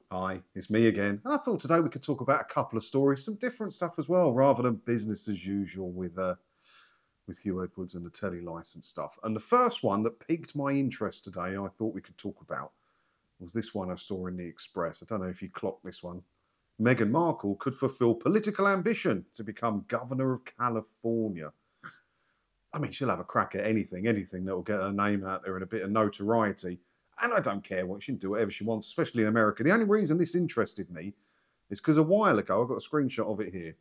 Hi, it's me again. And I thought today we could talk about a couple of stories, some different stuff as well, rather than business as usual with Huw Edwards and the telly license stuff. And the first one that piqued my interest today, I thought we could talk about, was this one I saw in the Express. I don't know if you clocked this one. Meghan Markle could fulfill political ambition to become governor of California. I mean, she'll have a crack at anything that will get her name out there and a bit of notoriety. And I don't care what, she can do whatever she wants, especially in America. The only reason this interested me is because a while ago, I've got a screenshot of it here.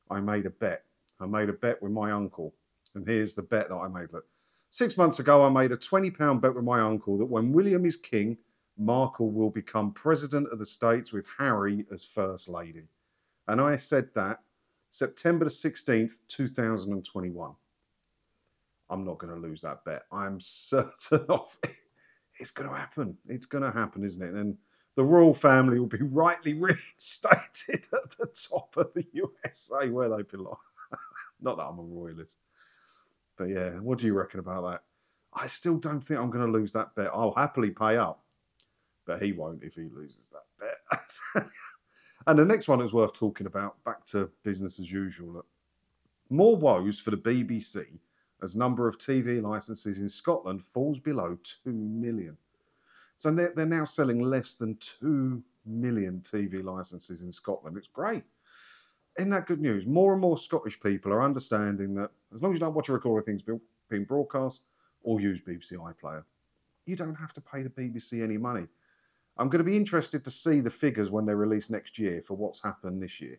I made a bet. I made a bet with my uncle. And here's the bet that I made. Look, 6 months ago, I made a £20 bet with my uncle that when William is king, Markle will become president of the States with Harry as first lady. And I said that September the 16th, 2021. I'm not going to lose that bet. I'm certain of it. It's going to happen. It's going to happen, isn't it? And the royal family will be rightly reinstated at the top of the USA where they belong. Not that I'm a royalist. But yeah, what do you reckon about that? I still don't think I'm going to lose that bet. I'll happily pay up. But he won't if he loses that bet. And the next one is worth talking about, back to business as usual. Look, more woes for the BBC as number of TV licenses in Scotland falls below 2 million. So they're now selling less than 2 million TV licenses in Scotland. It's great. Isn't that good news? More and more Scottish people are understanding that as long as you don't watch a record of things being broadcast or use BBC iPlayer, you don't have to pay the BBC any money. I'm going to be interested to see the figures when they're released next year for what's happened this year.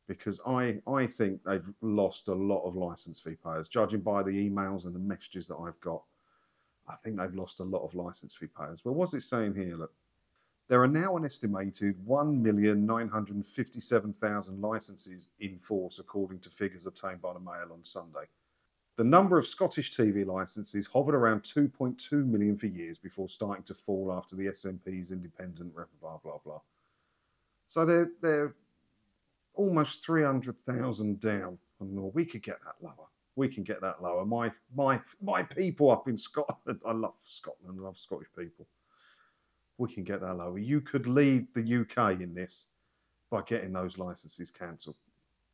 Because I think they've lost a lot of licence fee payers. Judging by the emails and the messages that I've got, I think they've lost a lot of licence fee payers. But what's it saying here? Look, there are now an estimated 1,957,000 licences in force, according to figures obtained by the Mail on Sunday. The number of Scottish TV licences hovered around 2.2 million for years before starting to fall after the SNP's independent blah, blah, blah. So they're almost 300,000 down. And we could get that lower. We can get that lower. My people up in Scotland, I love Scotland, I love Scottish people. We can get that lower. You could lead the UK in this by getting those licenses cancelled.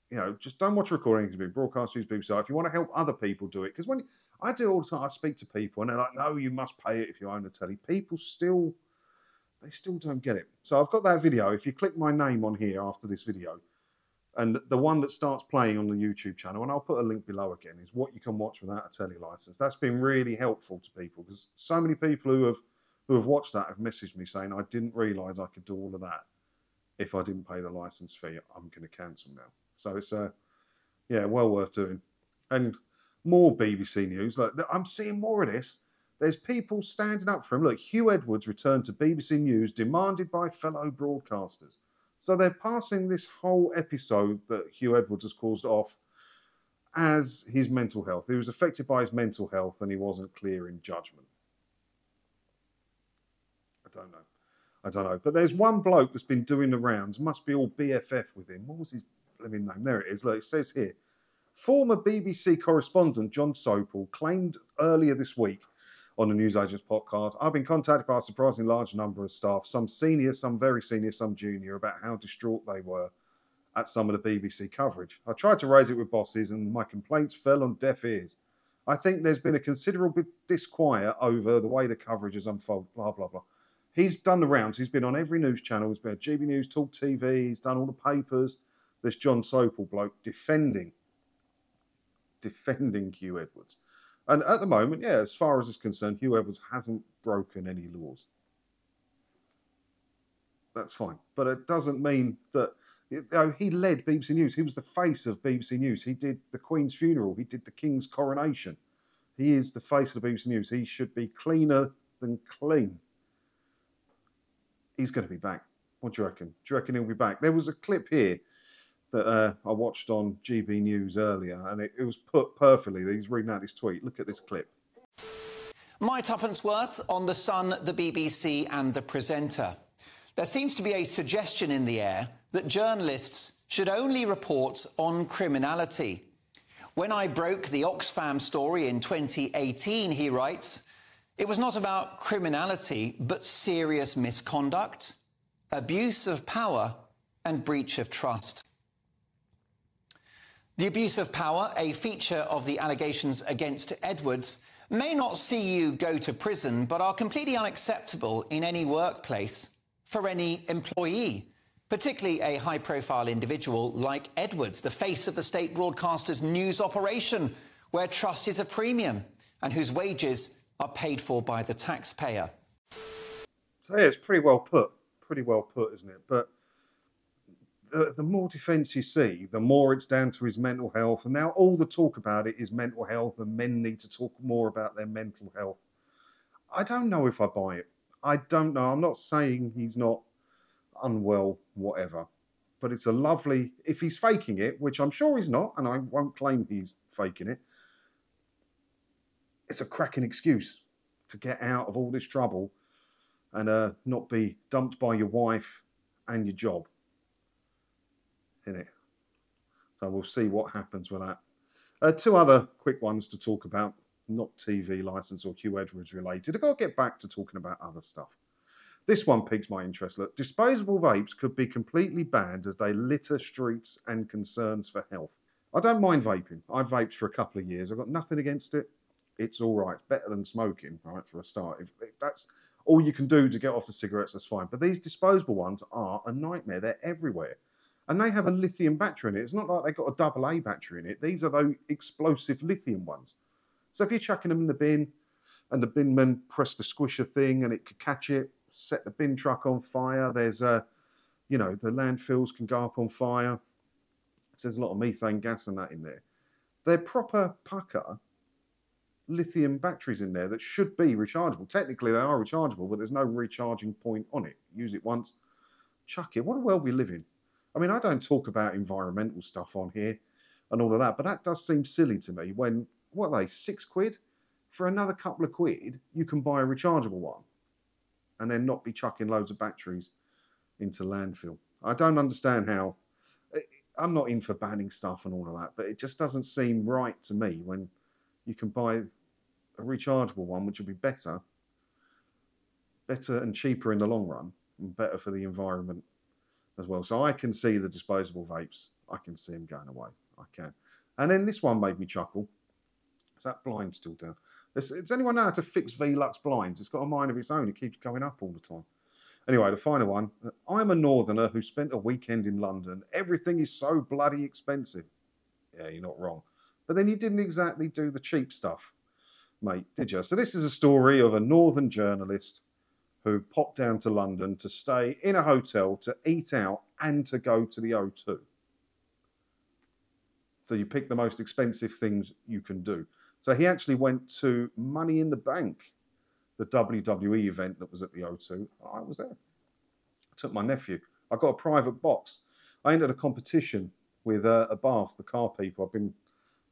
You know, just don't watch recordings being broadcast, use BBC. If you want to help other people do it, because when I do all the time, I speak to people and they're like, no, you must pay it if you own the telly. People still don't get it. So I've got that video. If you click my name on here after this video, and the one that starts playing on the YouTube channel, and I'll put a link below again, is what you can watch without a telly license. That's been really helpful to people because so many people who have watched that have messaged me saying, I didn't realise I could do all of that if I didn't pay the license fee. I'm going to cancel now. So it's yeah, well worth doing. And more BBC news. Like, I'm seeing more of this. There's people standing up for him. Look, Huw Edwards returned to BBC News, demanded by fellow broadcasters. So they're passing this whole episode that Huw Edwards has caused off as his mental health. He was affected by his mental health and he wasn't clear in judgment. I don't know. But there's one bloke that's been doing the rounds, must be all BFF with him. What was his blooming name? There it is. Look, it says here. Former BBC correspondent John Sopel claimed earlier this week on the Newsagents podcast, I've been contacted by a surprisingly large number of staff, some senior, some very senior, some junior, about how distraught they were at some of the BBC coverage. I tried to raise it with bosses and my complaints fell on deaf ears. I think there's been a considerable disquiet over the way the coverage has unfolded, blah, blah, blah. He's done the rounds. He's been on every news channel. He's been at GB News, Talk TV. He's done all the papers. This John Sopel bloke defending Huw Edwards. And at the moment, yeah, as far as it's concerned, Huw Edwards hasn't broken any laws. That's fine. But it doesn't mean that he led BBC News. He was the face of BBC News. He did the Queen's funeral. He did the King's coronation. He is the face of the BBC News. He should be cleaner than clean. He's going to be back. What do you reckon? Do you reckon he'll be back? There was a clip here that I watched on GB News earlier, and it was put perfectly. He's reading out his tweet. Look at this clip. My tuppence worth on The Sun, the BBC and the presenter. There seems to be a suggestion in the air that journalists should only report on criminality. When I broke the Oxfam story in 2018, he writes, it was not about criminality, but serious misconduct. abuse of power and breach of trust. The abuse of power, a feature of the allegations against Edwards, may not see you go to prison, but are completely unacceptable in any workplace for any employee, particularly a high-profile individual like Edwards, the face of the state broadcaster's news operation, where trust is a premium and whose wages are paid for by the taxpayer. So yeah, it's pretty well put, isn't it? But the more defence you see, the more it's down to his mental health. And now all the talk about it is mental health, and men need to talk more about their mental health. I don't know if I buy it. I don't know. I'm not saying he's not unwell, whatever. But it's a lovely... If he's faking it, which I'm sure he's not, and I won't claim he's faking it, it's a cracking excuse to get out of all this trouble and not be dumped by your wife and your job. Innit? So we'll see what happens with that. Two other quick ones to talk about, not TV licence or Hugh Edwards related. I've got to get back to talking about other stuff. This one piques my interest. Look, disposable vapes could be completely banned as they litter streets and concerns for health. I don't mind vaping. I've vaped for a couple of years. I've got nothing against it. It's all right. It's better than smoking, right, for a start. If that's all you can do to get off the cigarettes, that's fine. But these disposable ones are a nightmare. They're everywhere. And they have a lithium battery in it. It's not like they've got a AA battery in it. These are those explosive lithium ones. So if you're chucking them in the bin and the bin men press the squisher thing and it could catch it, set the bin truck on fire, there's the landfills can go up on fire. There's a lot of methane gas and that in there. They're proper pucker lithium batteries in there that should be rechargeable. Technically, they are rechargeable, but there's no recharging point on it. Use it once, chuck it. What a world we live in. I mean, I don't talk about environmental stuff on here and all of that, but that does seem silly to me when, what are they, £6? For another couple of quid, you can buy a rechargeable one and then not be chucking loads of batteries into landfill. I don't understand how. I'm not in for banning stuff and all of that, but it just doesn't seem right to me when you can buy a rechargeable one, which will be better and cheaper in the long run, and better for the environment as well. So I can see the disposable vapes. I can see them going away. I can. And then this one made me chuckle. Is that blind still down? Does anyone know how to fix Velux blinds? It's got a mind of its own. It keeps going up all the time. Anyway, the final one. I'm a northerner who spent a weekend in London. Everything is so bloody expensive. Yeah, you're not wrong. But then you didn't exactly do the cheap stuff, mate, did you? So this is a story of a northern journalist who popped down to London to stay in a hotel, to eat out, and to go to the O2. So you pick the most expensive things you can do. So he actually went to Money in the Bank, the WWE event that was at the O2. I was there. I took my nephew. I got a private box. I entered a competition with a Bath, the car people.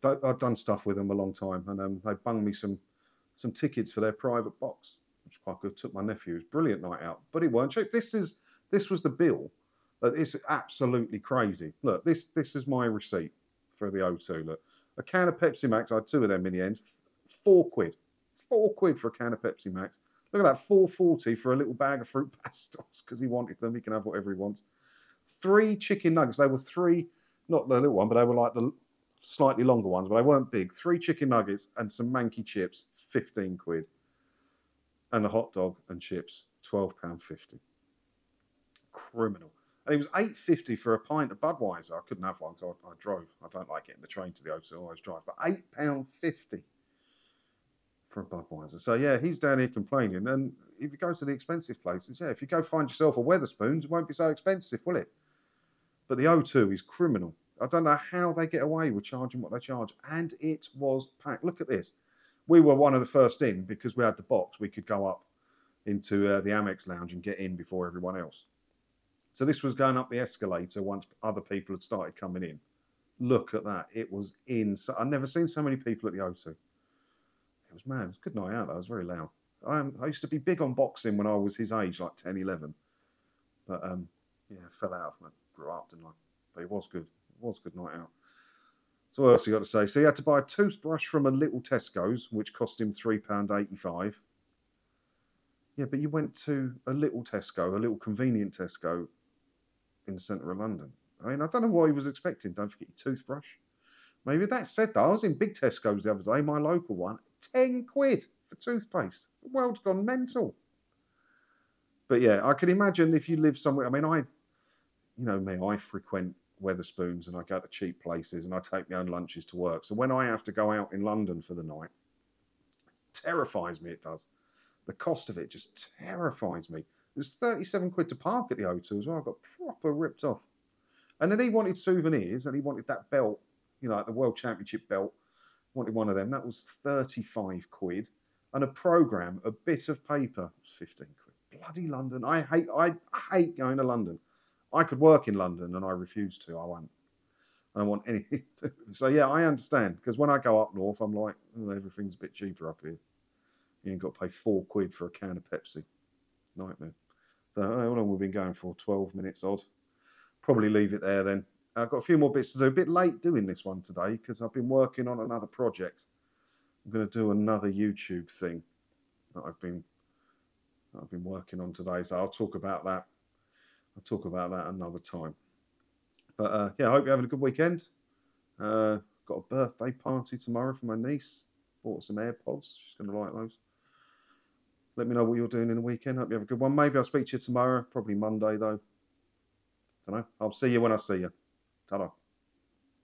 I've done stuff with them a long time, and they bunged me some tickets for their private box, which was quite good. Took my nephew. It was a brilliant night out, but it weren't cheap. This was the bill. It's absolutely crazy. Look, this is my receipt for the O2. Look, a can of Pepsi Max. I had two of them in the end. £4. £4 for a can of Pepsi Max. Look at that, £4.40 for a little bag of fruit pastels because he wanted them. He can have whatever he wants. 3 chicken nuggets. They were 3, not the little one, but they were like the slightly longer ones, but they weren't big. 3 chicken nuggets and some manky chips, £15. And a hot dog and chips, £12.50. Criminal. And it was £8.50 for a pint of Budweiser. I couldn't have one because I drove. I don't like getting the train to the O2, I always drive. But £8.50 for a Budweiser. So yeah, he's down here complaining. And if you go to the expensive places, yeah, if you go find yourself a Wetherspoons, it won't be so expensive, will it? But the O2 is criminal. I don't know how they get away with charging what they charge. And it was packed. Look at this. We were one of the first in because we had the box. We could go up into the Amex lounge and get in before everyone else. So this was going up the escalator once other people had started coming in. Look at that. It was insane. I've never seen so many people at the O2. It was mad. It was a good night out. It was very loud. I used to be big on boxing when I was his age, like 10, 11. But yeah, I fell out. I grew up, didn't I? But it was good. It was a good night out. So what else you got to say? So he had to buy a toothbrush from a little Tesco's, which cost him £3.85. Yeah, but you went to a little Tesco, a little convenient Tesco in the centre of London. I mean, I don't know what he was expecting. Don't forget your toothbrush. Maybe that said, though, I was in big Tesco's the other day, my local one, 10 quid for toothpaste. The world's gone mental. But yeah, I can imagine if you live somewhere, I mean, you know me, I frequent Wetherspoons and I go to cheap places and I take my own lunches to work. So when I have to go out in London for the night, it terrifies me, it does. The cost of it just terrifies me. There's 37 quid to park at the O2 as well. I got proper ripped off. And then he wanted souvenirs and he wanted that belt, you know, like the World Championship belt. Wanted one of them. That was 35 quid. And a programme, a bit of paper, was 15 quid. Bloody London. I hate going to London. I could work in London and I refuse to. I won't. I don't want anything to. So yeah, I understand. Because when I go up north, I'm like, oh, everything's a bit cheaper up here. You ain't got to pay 4 quid for a can of Pepsi. Nightmare. So how long we've been going for? 12 minutes odd. Probably leave it there then. I've got a few more bits to do. A bit late doing this one today because I've been working on another project. I'm going to do another YouTube thing that I've been working on today. So I'll talk about that. I'll talk about that another time. But yeah, I hope you're having a good weekend. Got a birthday party tomorrow for my niece. Bought some AirPods. She's going to like those. Let me know what you're doing in the weekend. Hope you have a good one. Maybe I'll speak to you tomorrow. Probably Monday, though. Don't know. I'll see you when I see you. Ta-da.